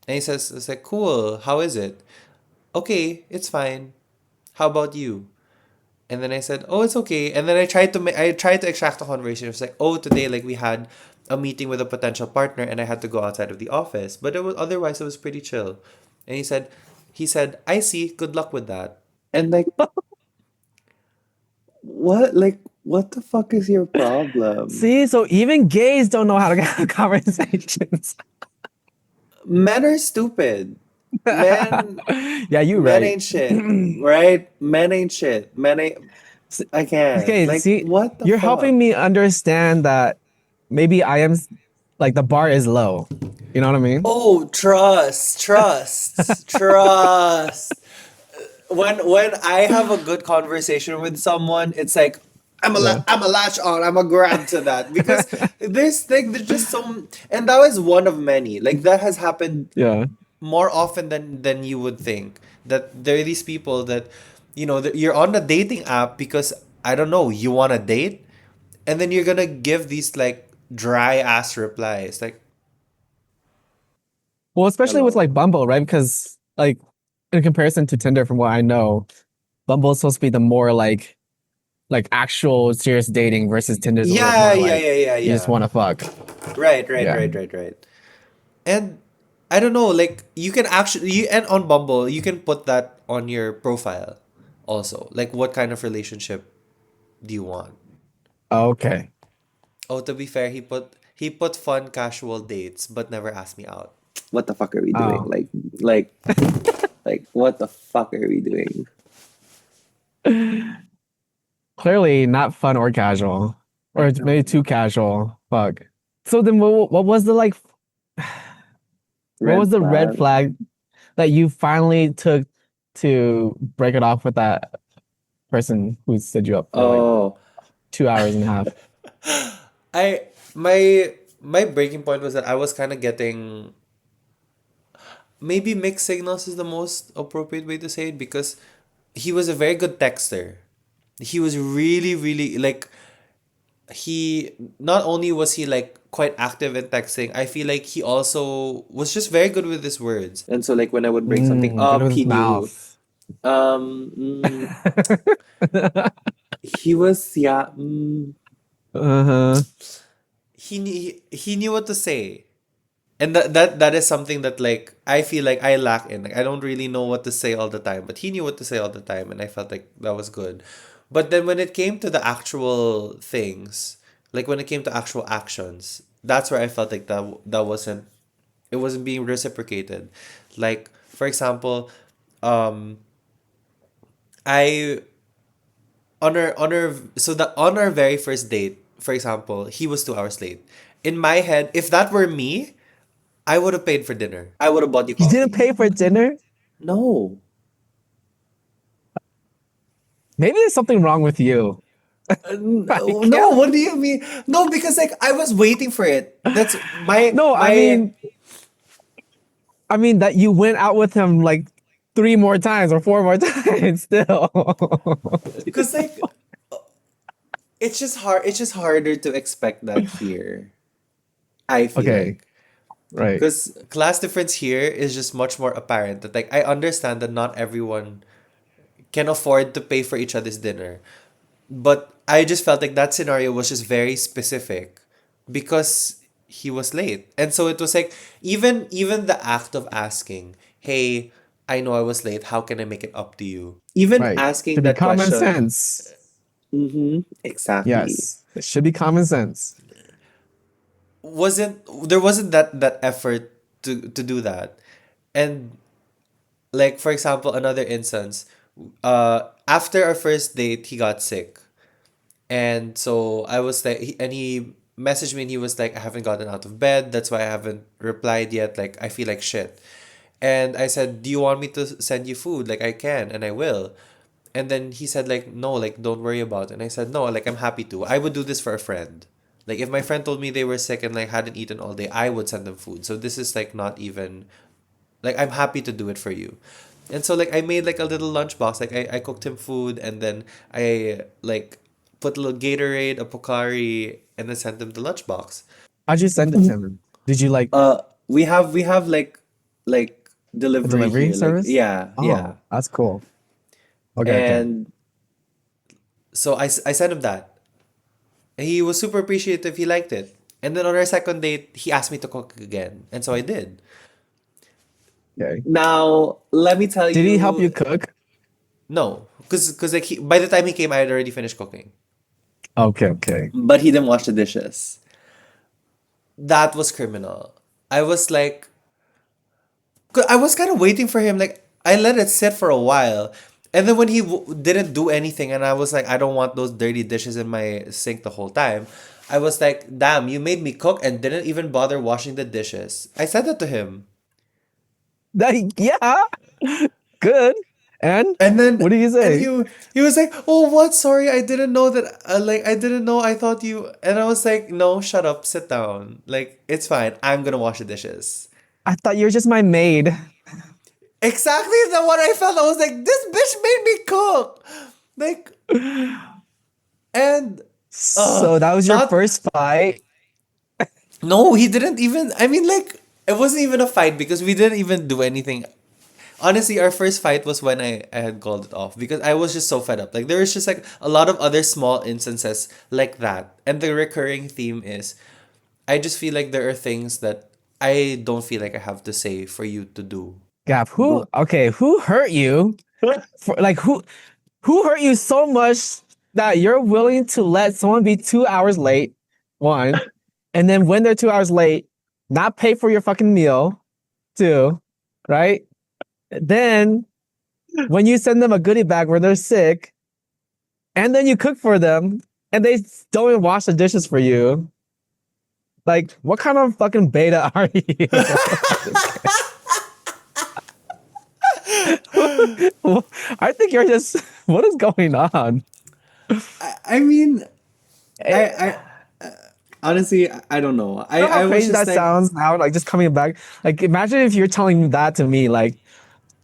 And he says, it's like, cool, how is it? Okay, it's fine. How about you? And then I said, oh, it's okay. And then I tried to extract the conversation. It was like, oh, today, like, we had a meeting with a potential partner, and I had to go outside of the office. But it was pretty chill. And he said, I see. Good luck with that. And like, what? Like, what the fuck is your problem? see? So even gays don't know how to have conversations. Men are stupid. Men, Yeah, you men right. ain't shit, right? Men ain't shit. I can't. Okay, Like, see, what the you're helping fuck? me understand that maybe I am like the bar is low. You know what I mean? Oh, trust. When I have a good conversation with someone, it's like, Yeah. I'm a latch on, I'm a grab to that, because there's just some, and that was one of many. Like, that has happened Yeah. more often than you would think, that there are these people that, that you're on a dating app because, I don't know, you want to date, and then you're gonna give these like dry ass replies, like, Well, especially with like Hello. Bumble, right? Because like in comparison to Tinder, from what I know, Bumble is supposed to be the more like actual serious dating versus Tinder's a little yeah, more yeah, like yeah, yeah, you just yeah. want to fuck. Right, right, Yeah. right, right, right. And I don't know, like you can actually and on Bumble you can put that on your profile also. Like what kind of relationship do you want? Okay. Oh, to be fair, he put fun casual dates but never asked me out. What the fuck are we doing? Oh. Like, what the fuck are we doing? Clearly not fun or casual. Or it's maybe too casual. Fuck. So then what was the like what Red was the red flag. flag that you finally took to break it off with that person who stood you up for like Oh, 2 hours and a half? I my breaking point was that I was kind of getting maybe mixed signals is the most appropriate way to say it because he was a very good texter. He was really really like he not only was he like quite active in texting, I feel like he also was just very good with his words. and so like when I would bring something Good up, with his he knew. mouth. Um, he was yeah. Uh-huh. He knew what to say. And that is something that like I feel like I lack in. Like I don't really know what to say all the time, but he knew what to say all the time and I felt like that was good. But then when it came to the actual things, like when it came to actual actions, that's where I felt like that wasn't it wasn't being reciprocated. Like for example, um I on our very first date, for example, he was 2 hours late. In my head, if that were me, I would have paid for dinner. I would have bought you You didn't coffee. pay for dinner? No, Maybe there's something wrong with you. I No, can't. what do you mean? No, because like I was waiting for it. That's No, my I mean that you went out with him like three more times or four more times still. because like it's just hard. It's just harder to expect that here. I feel Okay, like right. because class difference here is just much more apparent. That like I understand that not everyone can afford to pay for each other's dinner. But I just felt like that scenario was just very specific because he was late. And so it was like even the act of asking, "Hey, I know I was late. How can I make it up to you?" even Right. asking Should be that common question. sense. Exactly. Yes. It should be common sense. Wasn't there wasn't that effort to do that. And like for example, another instance, after our first date, he got sick. And so I was like, and he messaged me and he was like, I haven't gotten out of bed. That's why I haven't replied yet. Like, I feel like shit. And I said, do you want me to send you food? Like, I can and I will. And then he said, like, no, like, don't worry about it. And I said, no, like, I'm happy to. I would do this for a friend. Like, if my friend told me they were sick and like hadn't eaten all day, I would send them food. So this is like not even like I'm happy to do it for you. And so like I made like a little lunchbox. Like I cooked him food and then I like put a little Gatorade, a Pocari, and then sent him the lunchbox. How'd you send it to him? Did you like We have like a delivery delivery here. Like service? yeah, yeah. Oh, that's cool. Okay, okay. And So I sent him that. And he was super appreciative. He liked it. And then on our second date, he asked me to cook again. And so I did. Okay. now let me tell Did he help you, you cook? No. Because like by the time he came, I had already finished cooking. Okay, okay. but he didn't wash the dishes. That was criminal. I was like, 'cause I was kind of waiting for him. Like I let it sit for a while, and then when he didn't do anything, and I was like, I don't want those dirty dishes in my sink the whole time. I was like, damn, you made me cook and didn't even bother washing the dishes. I said that to him, That, yeah, good. And and then what did you and say? he was like, oh, what? Sorry, I didn't know that. Like I didn't know. I thought you. And I was like, no, shut up, sit down. Like it's fine. I'm gonna wash the dishes. I thought you were just my maid. Exactly the what I felt. I was like, this bitch made me cook. Like, and So that was your not first fight. no, he didn't even I mean like it wasn't even a fight because we didn't even do anything. Honestly, our first fight was when I had called it off because I was just so fed up. Like there was just like a lot of other small instances like that. And the recurring theme is I just feel like there are things that I don't feel like I have to say for you to do. Gap, who hurt you? For like who hurt you so much that you're willing to let someone be 2 hours late? One, and then when they're 2 hours late, not pay for your fucking meal. Two, right? Then when you send them a goodie bag where they're sick, and then you cook for them, and they don't even wash the dishes for you. Like, what kind of fucking beta are you? I think you're just. What is going on? I mean, Eh, I honestly, I don't know. You know how I was crazy just that like, sounds now? Like, just coming back. Like, imagine if you're telling that to me. Like,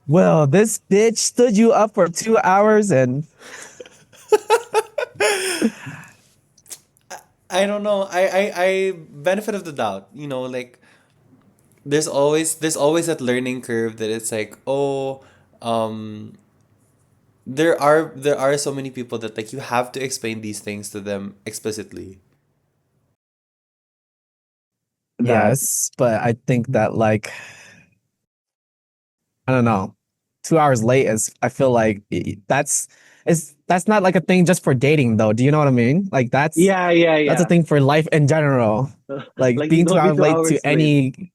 well, this bitch stood you up for 2 hours and. I don't know. I benefit of the doubt. Like there's always that learning curve that it's like, oh, um, there are so many people that like you have to explain these things to them explicitly. that. Yes, but I think that, like, I don't know. 2 hours late is, I feel like that's not like a thing just for dating though. Do you know what I mean? Like Yeah, yeah, that's a yeah. thing for life in general. Like Like, being two don't be hours two late to hours late. any,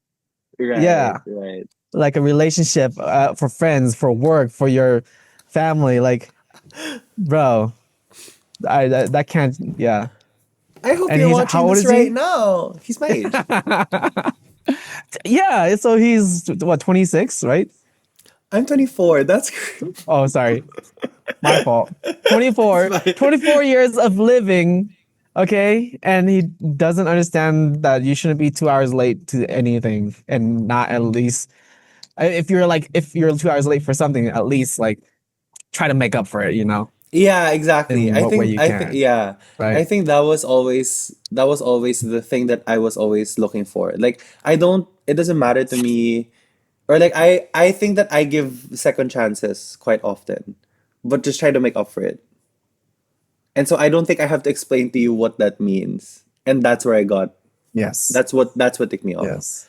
Right, yeah, right. like a relationship, for friends, for work, for your family. Like, bro, that can't. Yeah, I hope and you're he's watching how old this is right he? now. He's my age. Yeah, so he's what, 26, right? I'm 24. That's Oh, sorry. My fault. it's 24, fine. 24 years of living, okay? And he doesn't understand that you shouldn't be 2 hours late to anything and not at least, if you're 2 hours late for something, at least like try to make up for it, Yeah, exactly. in I what way think you I think can, yeah. I right? think that was always the thing that I was always looking for. Like I don't it doesn't matter to me, or like I think that I give second chances quite often, but just try to make up for it. And so I don't think I have to explain to you what that means. And that's where I got. Yes. That's what ticked me off. Yes.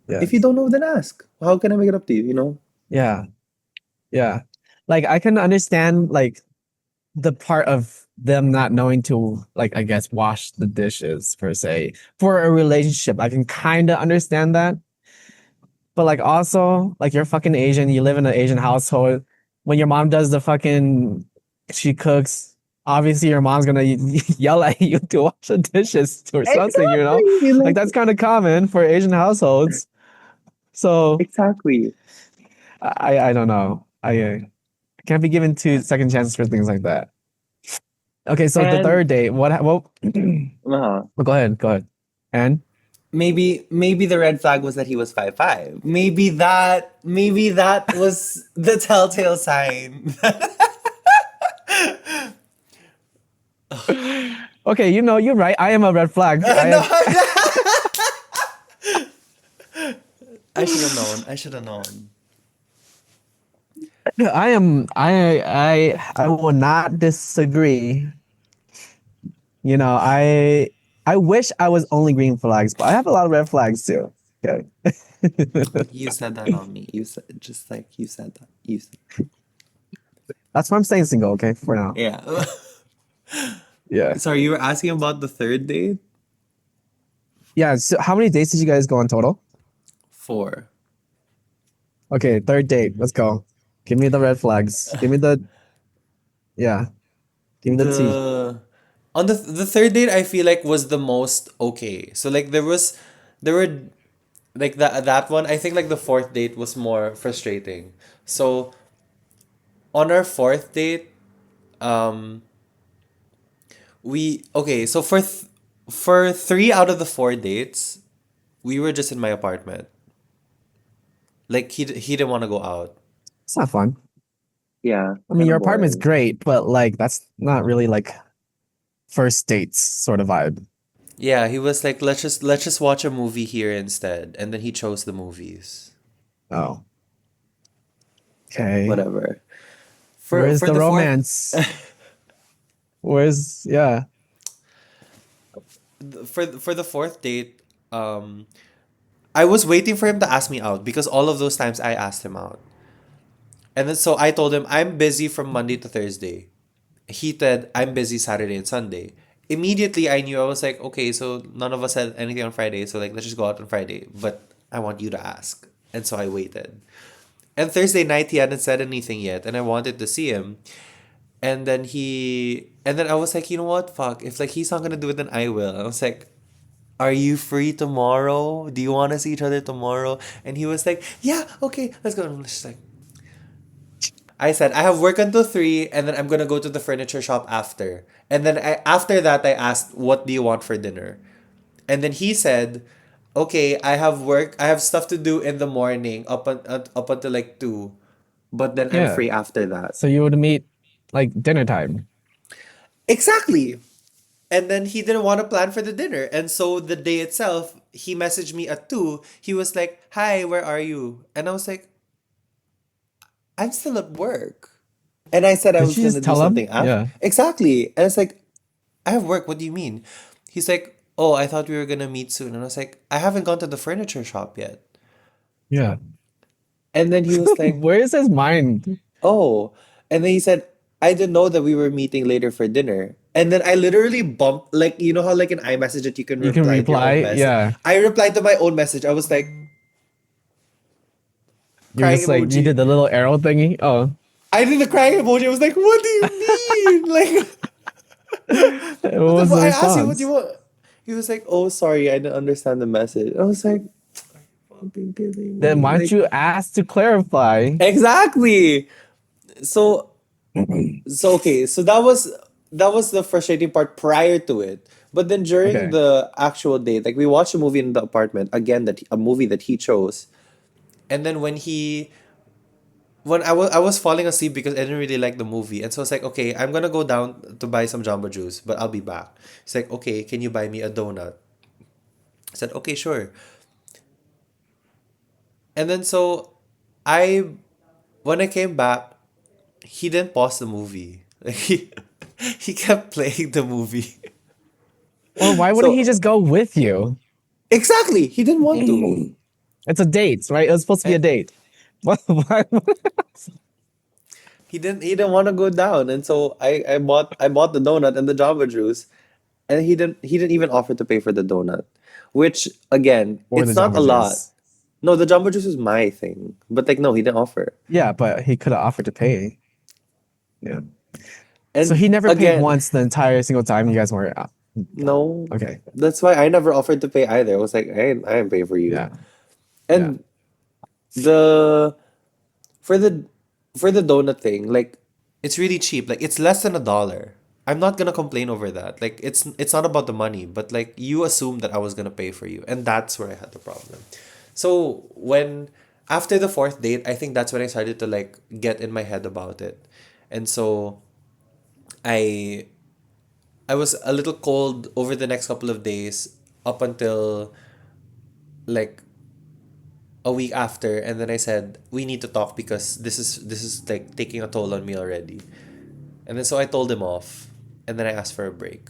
If you Yes. don't know, then ask. How can I make it up to you, you know? Yeah. Yeah. Like I can understand like the part of them not knowing to, like, I guess wash the dishes per se for a relationship. I can kind of understand that. But like also, like, you're fucking Asian, you live in an Asian household. When your mom does the fucking she cooks, obviously your mom's gonna yell at you to wash the dishes or something, you know? Exactly. Like Like, that's kind of common for Asian households. So exactly. I don't know. I can't be given two second chances for things like that. Okay, so the And third date, well, uh, well, go ahead, go ahead. And Maybe the red flag was that he was 5'5". Maybe that was the telltale sign. okay, you're right. I am a red flag. No, I should have known. I should have known. I will not disagree. I wish I was only green flags, but I have a lot of red flags too. Okay. You said that on me. You said just like you said that. You said, That's why I'm staying single, okay, for now. yeah. Yeah. Sorry, you were asking about the third date? Yeah. So how many dates did you guys go on total? 4. Okay, third date. Let's go. Give me the red flags. Yeah. Give me the tea. The On the third date, I feel like was the most okay. So like there were like that one. I think like the fourth date was more frustrating. So on our fourth date, um, we okay. So for 3 out of the 4 dates, we were just in my apartment. Like he didn't want to go out. It's not fun. yeah, I mean, kind your of apartment's boring. great, but like that's not really like first dates sort of vibe. Yeah, he was like, let's just watch a movie here instead, and then he chose the movies. Oh, okay. Whatever. For Where's for the the fourth, romance? Yeah. for the fourth date, um, I was waiting for him to ask me out because all of those times I asked him out. And then so I told him I'm busy from Monday to Thursday. He said I'm busy Saturday and Sunday. Immediately I knew. I was like, okay, so none of us said anything on Friday, so like let's just go out on Friday. But I want you to ask. And so I waited. And Thursday night he hadn't said anything yet, and I wanted to see him. And then I was like, you know what? Fuck. If like he's not gonna do it, then I will. I was like, are you free tomorrow? Do you want to see each other tomorrow? And he was like, yeah, okay, let's go. And I'm just like, I said, I have work until 3, and then I'm gonna go to the furniture shop after. And then after that, I asked, what do you want for dinner? And then he said, okay, I have work, I have stuff to do in the morning up until like 2, but then I'm Yeah. free after that. So you would meet like dinner time. Exactly. And then he didn't want to plan for the dinner. And so the day itself, he messaged me at 2. He was like, hi, where are you? And I was like, I'm still at work. And I said I Did was you going just to do tell him? something after. Yeah. Exactly. And it's like, I have work. What do you mean? He's like, oh, I thought we were going to meet soon. And I was like, I haven't gone to the furniture shop yet. Yeah. And then he was like, Where is his mind? oh. And then he said, I didn't know that we were meeting later for dinner. And then I literally bumped, like, you know how, like, in iMessage that you can You can reply to your reply. own message? Yeah. I replied to my own message. I was like, You're crying just like, you emoji. did the little arrow thingy. Oh, I did the crying emoji. I was like, what do you mean? Like, what was the I asked you what you response? want. He was like, oh, sorry, I didn't understand the message. I was like, fucking kidding Then me. why don't Like, you ask to clarify? exactly. So, okay, so that was the frustrating part prior to it. But then during Okay. the actual date, like we watched a movie in the apartment again, a movie that he chose. And then when I was falling asleep because I didn't really like the movie, and so I was like, okay, I'm gonna go down to buy some Jamba Juice, but I'll be back. He's like, okay, can you buy me a donut? I said, okay, sure. And then so I when I came back, he didn't pause the movie. Like he kept playing the movie. Or why wouldn't he So just go with you? exactly, he didn't want to. It's a date, right? It was supposed to be a And date. Why? he didn't want to go down, and so I bought the donut and the Jamba Juice, and he didn't even offer to pay for the donut, which again, Or the it's not Jamba a lot. Juice. No, the Jamba Juice is my thing, but like no, he didn't offer. Yeah, but he could have offered to pay. Yeah. So And he never paid again, once the entire single time you guys were out. no, Okay. that's why I never offered to pay either. I was like, I ain't paying for you. Yeah. Yeah. And the for the for the donut thing, like it's really cheap. Like it's less than $1. I'm not gonna complain over that. Like it's not about the money, but like you assumed that I was gonna pay for you, and that's where I had the problem. So when after the fourth date, I think that's when I started to like get in my head about it, and so I I was a little cold over the next couple of days up until like a week after, and then I said we need to talk because this is like taking a toll on me already. And then so I told him off, and then I asked for a break.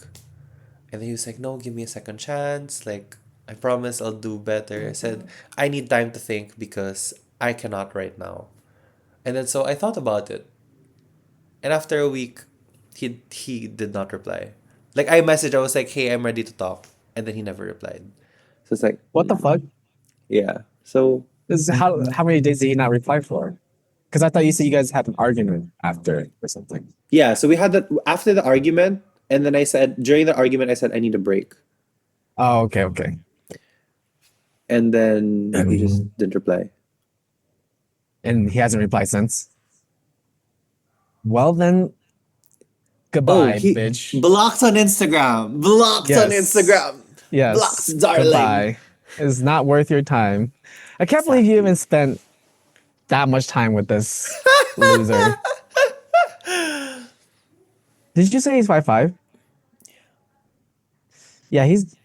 And then he was like, "No, give me a second chance. Like I promise I'll do better." I said, "I need time to think because I cannot right now." And then so I thought about it. And after a week, he did not reply. Like I messaged, I was like, "Hey, I'm ready to talk." And then he never replied. So it's like, What the fuck? yeah. So This is how many days did he not reply for? Because I thought you said you guys had an argument after or something. yeah, so we had that after the argument, and then I said during the argument I said I need a break. Oh, okay, okay. And then he just didn't reply. And he hasn't replied since. Well then, Oh, goodbye, he bitch. blocked on Instagram. Blocked on Yes. Instagram. Blocked, Yes. darling. Goodbye. It's not worth your time. I can't believe you even spent that much time with this loser. Did you say he's 5'5"? Yeah, he's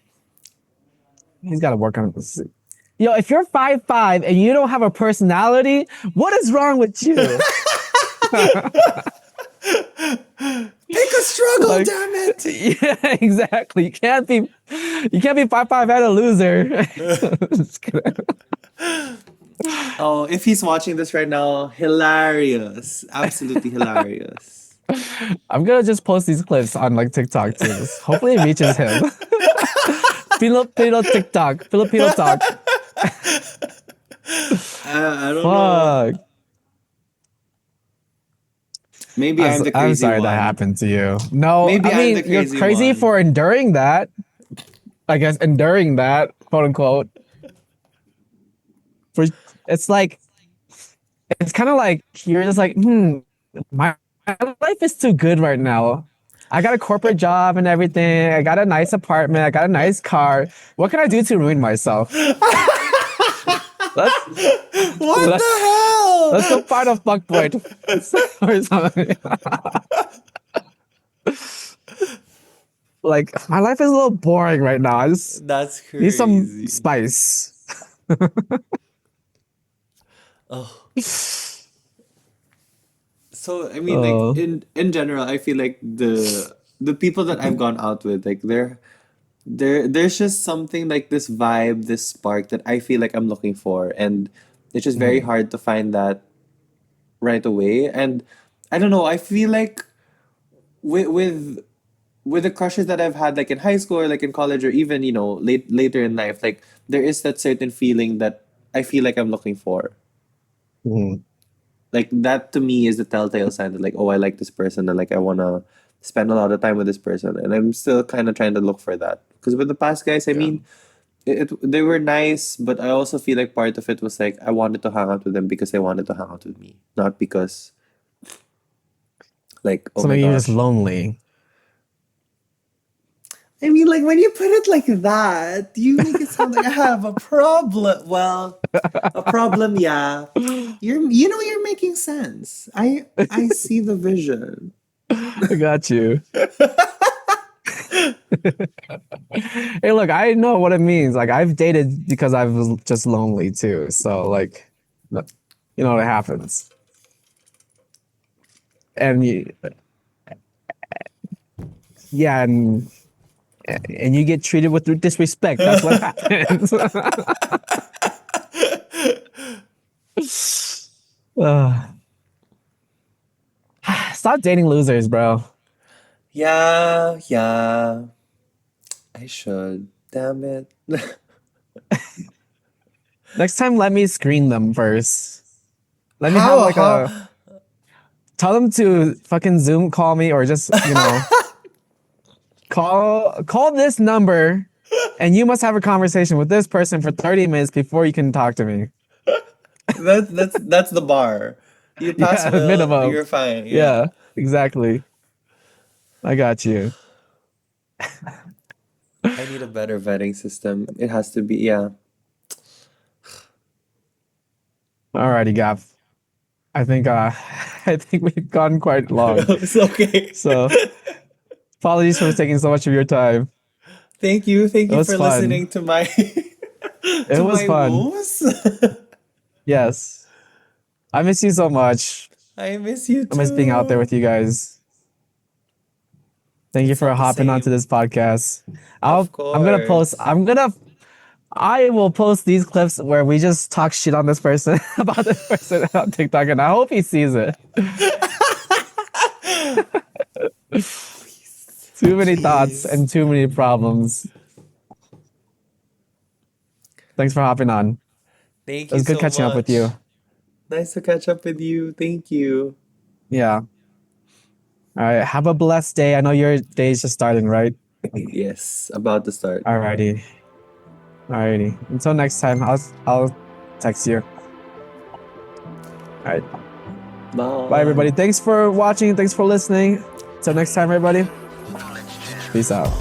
got to work on this. Yo, if you're 5'5" and you don't have a personality, what is wrong with you? Pick a struggle, Like- damn it. Yeah, exactly. You can't be 5'5" and a loser. Just kidding. Oh, if he's watching this right now, hilarious. Absolutely hilarious. I'm gonna just post these clips on like TikTok too. Hopefully it reaches him. Filipino TikTok, Filipino talk. I don't know. Fuck. Maybe I'm the I'm crazy sorry that one. happened to you. No, Maybe I I'm the mean you're crazy crazy one. for enduring that. I guess enduring that, quote unquote. For it's like it's kind of like you're just like, my life is too good right now. I got a corporate job and everything. I got a nice apartment. I got a nice car. What can I do to ruin myself? Let's What let's the hell? let's go find a fuckboy or something. Like my life is a little boring right now. I just That's need some crazy. spice. Oh. So I mean, like Oh, in general, I feel like the people that I've gone out with, like there's just something like this vibe, this spark that I feel like I'm looking for, and it's just very mhm, hard to find that right away. And I don't know, I feel like with with the crushes that I've had like in high school or like in college or even, later in life, like there is that certain feeling that I feel like I'm looking for. mhm. Like that to me is the telltale sign that like, oh, I like this person and like I wanna spend a lot of time with this person. And I'm still kind of trying to look for that. Because with the past guys, I Yeah. mean, they were nice, but I also feel like part of it was like I wanted to hang out with them because they wanted to hang out with me, not because like, oh So my maybe you're just gosh. lonely. I mean, like when you put it like that, you make it sound like I have a problem. Well, a problem, yeah. You're making sense. I see the vision. I got you. Hey, look, I know what it means. Like I've dated because I was just lonely too. So like, you know what happens. And yeah, and you get treated with disrespect. That's what happens. Ugh. Stop dating losers, bro. Yeah, yeah. I should. Damn it. Next time, let me screen them first. Let me have How? like How? tell them to fucking Zoom call me or just, call this number and you must have a conversation with this person for 30 minutes before you can talk to me. That's the bar. You pass Yeah, the, minimum. you're fine. Yeah. Yeah, exactly. I got you. I need a better vetting system. It has to be, yeah. Alrighty, Gav. I think I think we've gone quite long. It's okay. So apologies for taking so much of your time. Thank you. Thank It you was for listening fun. to my It to was my fun. woes. Yes. I miss you so much. I miss you I miss being out there too. with you guys. Thank you It's for not the hopping onto same. this podcast. Of I'm gonna post. course. I will post these clips where we just talk shit on this person about this person on TikTok, and I hope he sees it. Too many thoughts Jeez. and too many problems. Thanks for hopping on. Thank It you was good so catching up with you. much. Nice to catch up with you. Thank you. Yeah. All right. Have a blessed day. I know your day is just starting, right? Yes, about to start. Alrighty. Alrighty. Until next time, I'll text you. All right. Bye, Bye. everybody. Thanks for watching. Thanks for listening. Until next time, everybody. Peace out.